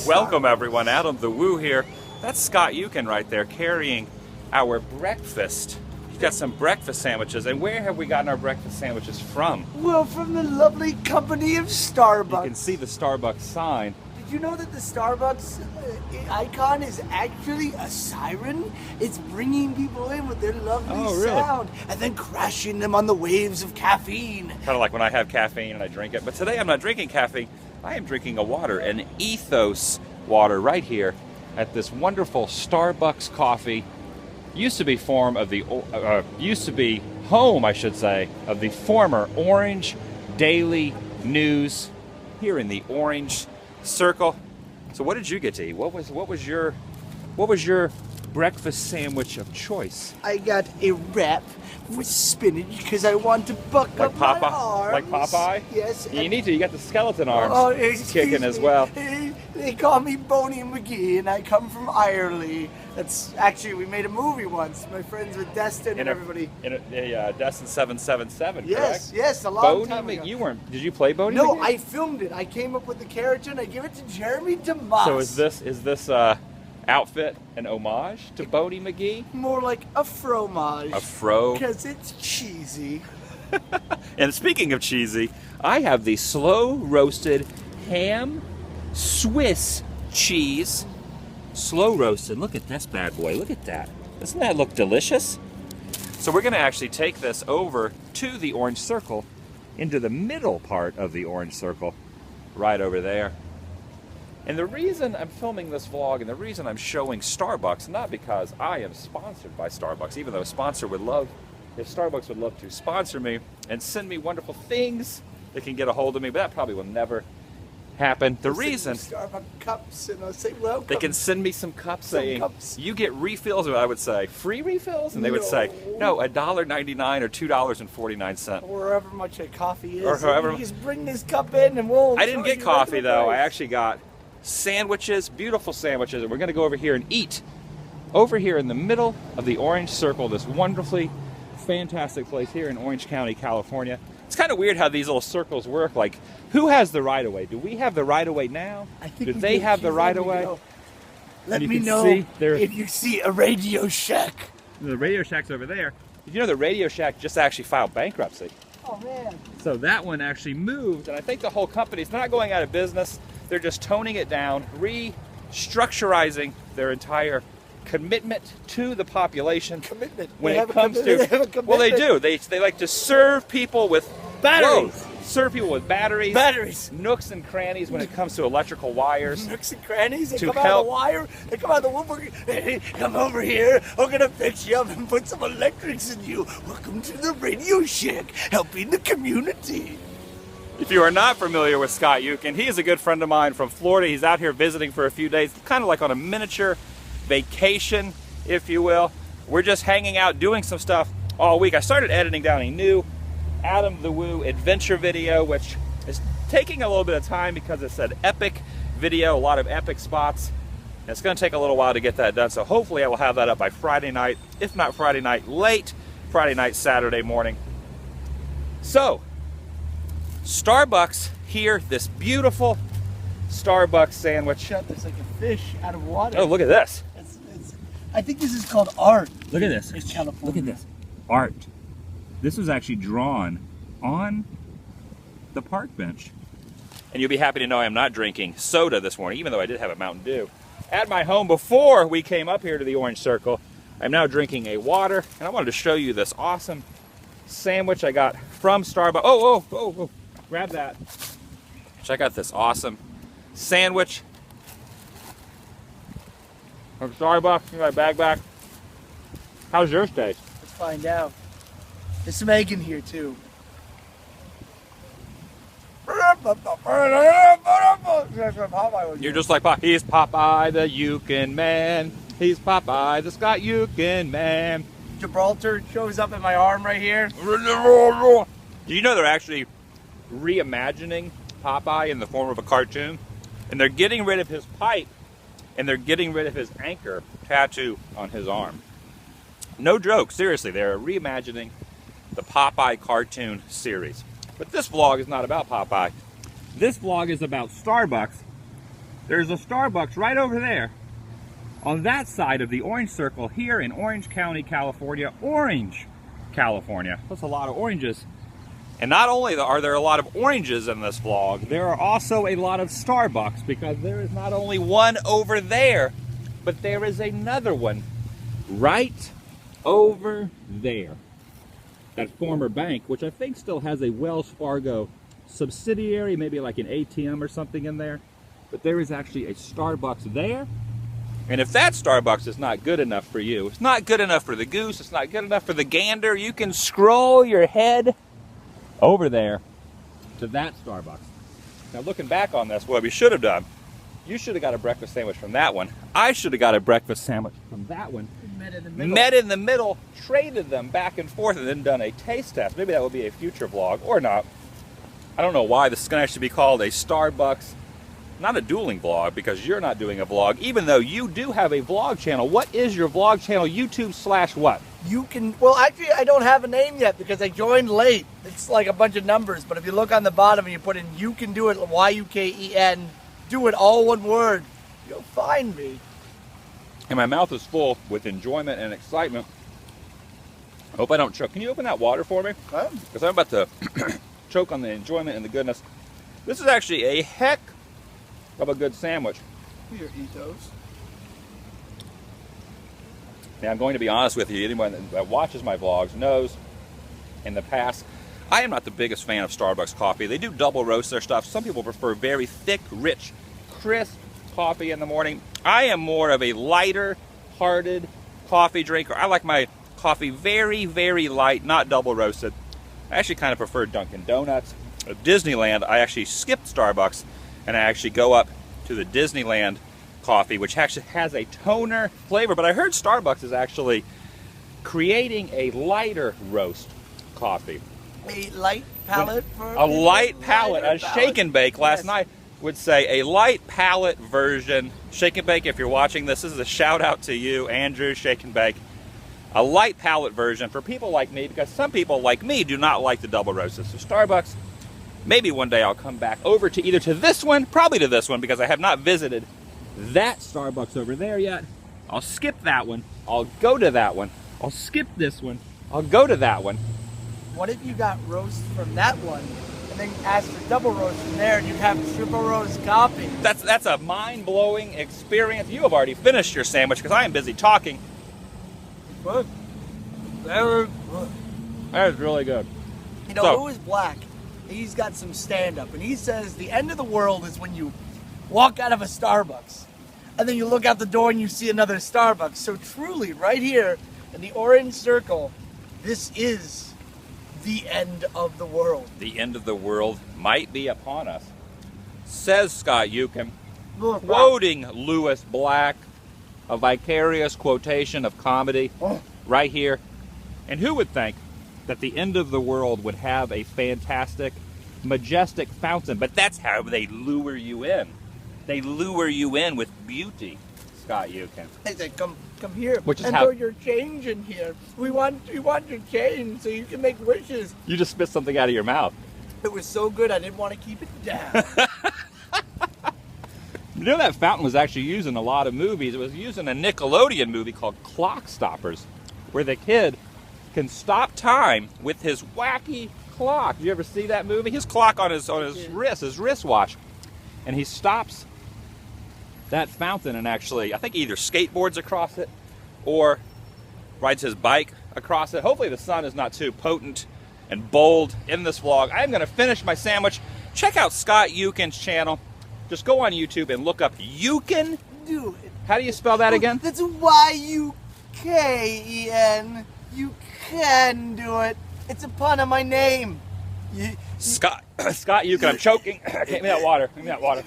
Welcome everyone, Adam the Woo here. That's Scott Yukin right there carrying our breakfast. He's got some breakfast sandwiches. And where have we gotten our breakfast sandwiches from? Well, from the lovely company of Starbucks. You can see the Starbucks sign. Did you know that the Starbucks icon is actually a siren? It's bringing people in with their lovely sound and then crashing them on the waves of caffeine. Kind of like when I have caffeine and I drink it. But today I'm not drinking caffeine. I am drinking a water, an Ethos water right here at this wonderful Starbucks coffee. Used to be home, I should say, of the former Orange Daily News here in the Orange Circle. So what did you get to eat? What was your breakfast sandwich of choice? I got a wrap with spinach because I want to buck up my arms. Like Popeye? Yes. You need to. You got the skeleton arms kicking as well. They call me Boney McGee, and I come from Ireland. That's actually, we made a movie once. My friends with Destin and everybody. Destin 777. Yes, correct? yes, a long time ago. You weren't. Did you play Boney? No, McGee? I filmed it. I came up with the character, and I give it to Jeremy DeMoss. So is this outfit an homage to Boney McGee? More like a fromage. A fro? Because it's cheesy. And speaking of cheesy, I have the slow roasted ham Swiss cheese. Slow roasted. Look at this bad boy. Look at that. Doesn't that look delicious? So we're going to actually take this over to the Orange Circle, into the middle part of the Orange Circle, right over there. And the reason I'm filming this vlog and the reason I'm showing Starbucks, not because I am sponsored by Starbucks, even though if Starbucks would love to sponsor me and send me wonderful things, they can get a hold of me, but that probably will never happen. The reason Starbucks cups, and I'll say welcome. they can send me some cups saying you get refills, or I would say free refills, and they would say no, $1.99 or $2.49, or however much a coffee is. Or however. You just bring this cup in, and we'll. I didn't get coffee though. I actually got sandwiches, beautiful sandwiches, and we're going to go over here and eat over here in the middle of the Orange Circle, this wonderfully fantastic place here in Orange County, California. It's kind of weird how these little circles work. Like, who has the right of way? Do we have the right of way now? I think do they have the right of way? Let me know if you see a Radio Shack. The Radio Shack's over there. Did you know the Radio Shack just actually filed bankruptcy? Oh man! So that one actually moved, and I think the whole company's not going out of business. They're just toning it down, restructurizing their entire commitment to the population. Commitment. When it comes to, well, they do. They like to serve people with batteries. Serve people with batteries. Batteries. Nooks and crannies when it comes to electrical wires. Nooks and crannies. They come out of the wire. They come out of the woodwork. Hey, come over here. I'm gonna fix you up and put some electrics in you. Welcome to the Radio Shack, helping the community. If you are not familiar with Scott Yukin, he is a good friend of mine from Florida. He's out here visiting for a few days, kind of like on a miniature vacation, if you will. We're just hanging out, doing some stuff all week. I started editing down a new Adam the Woo adventure video, which is taking a little bit of time because it's an epic video, a lot of epic spots. And it's going to take a little while to get that done, so hopefully I will have that up by Friday night, if not Friday night, late Friday night, Saturday morning. So, Starbucks here, this beautiful Starbucks sandwich. There's like a fish out of water. Oh, look at this. I think this is called art. Look at this. In California. Look at this. Art. This was actually drawn on the park bench. And you'll be happy to know I am not drinking soda this morning, even though I did have a Mountain Dew. At my home before we came up here to the Orange Circle, I'm now drinking a water, and I wanted to show you this awesome sandwich I got from Starbucks. Oh, grab that. Check out this awesome sandwich from Starbucks. Give my bag back. How's yours taste? Let's find out. There's some egg in here too. You're just like Popeye. He's Popeye the Yukin Man. He's Popeye the Scott Yukin Man. Gibraltar shows up in my arm right here. Do you know they're actually reimagining Popeye in the form of a cartoon? And they're getting rid of his pipe, and they're getting rid of his anchor tattoo on his arm. No joke, seriously, they're reimagining the Popeye cartoon series. But this vlog is not about Popeye. This vlog is about Starbucks. There's a Starbucks right over there on that side of the orange circle here in Orange County, California. Orange, California. That's a lot of oranges. And not only are there a lot of oranges in this vlog, there are also a lot of Starbucks, because there is not only one over there, but there is another one right over there. That former bank, which I think still has a Wells Fargo subsidiary, maybe like an ATM or something in there. But there is actually a Starbucks there. And if that Starbucks is not good enough for you, it's not good enough for the goose, it's not good enough for the gander, you can scroll your head over there to that Starbucks. Now looking back on this, what we should have done, you should have got a breakfast sandwich from that one. I should have got a breakfast sandwich from that one. Met in the middle, traded them back and forth, and then done a taste test. Maybe that will be a future vlog, or not. I don't know why this is going to actually be called a Starbucks, not a dueling vlog, because you're not doing a vlog, even though you do have a vlog channel. What is your vlog channel? YouTube/what? You can, well, actually, I don't have a name yet because I joined late. It's like a bunch of numbers, but if you look on the bottom and you put in You Can Do It, Y-U-K-E-N, do it, all one word, you'll find me. And my mouth is full with enjoyment and excitement. I hope I don't choke. Can you open that water for me? Because I'm about to choke on the enjoyment and the goodness. This is actually a heck of a good sandwich. Here, eat those. Now, I'm going to be honest with you. Anyone that watches my vlogs knows in the past, I am not the biggest fan of Starbucks coffee. They do double roast their stuff. Some people prefer very thick, rich, crisp coffee in the morning. I am more of a lighter hearted coffee drinker. I like my coffee very, very light, not double roasted. I actually kind of prefer Dunkin' Donuts. At Disneyland, I actually skipped Starbucks and I actually go up to the Disneyland coffee, which actually has a toner flavor. But I heard Starbucks is actually creating a lighter roast coffee. A light palate for a light palate. A palate. shake and bake last night would say a light palate version. Shake and bake, if you're watching this is a shout out to you, Andrew, Shake and Bake. A light palate version for people like me, because some people like me do not like the double roasted. So Starbucks, maybe one day I'll come back over to either to this one, probably to this one, because I have not visited that Starbucks over there yet. I'll skip that one. I'll go to that one. I'll skip this one. I'll go to that one. What if you got roast from that one and then asked for double roast from there and you'd have triple roast coffee? That's a mind-blowing experience. You have already finished your sandwich because I am busy talking. Good. Very good. That is really good. You know, who is black? He's got some stand-up, and he says the end of the world is when you walk out of a Starbucks, and then you look out the door and you see another Starbucks. So truly, right here in the orange circle, this is the end of the world. The end of the world might be upon us, says Scott Yukin, quoting Lewis Black, a vicarious quotation of comedy right here. And who would think that the end of the world would have a fantastic, majestic fountain? But that's how they lure you in. They lure you in with beauty, Scott Yukin. They say, come here, Which is and how throw your change in here. We want your change so you can make wishes. you just spit something out of your mouth. It was so good I didn't want to keep it down. You know that fountain was actually used in a lot of movies. It was used in a Nickelodeon movie called Clock Stoppers, where the kid can stop time with his wacky clock. Did you ever see that movie? His clock on his wrist, his wristwatch. And he stops that fountain and actually, I think either skateboards across it or rides his bike across it. Hopefully the sun is not too potent and bold in this vlog. I'm going to finish my sandwich. Check out Scott Yukin's channel. Just go on YouTube and look up Yukin. Do it. How do you spell that again? That's Y-U-K-E-N. You can do it. It's a pun on my name. Scott Yukin. I'm choking. Give me that water. Give me that water.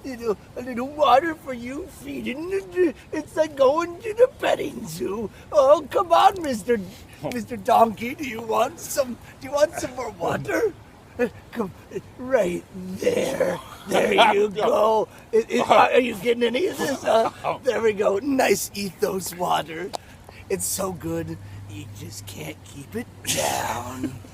A little water for you, feeding. It's like going to the petting zoo. Oh, come on, Mr. Donkey. Do you want some more water? Come right there. There you go. Are you getting any of this? There we go. Nice ethos water. It's so good, you just can't keep it down.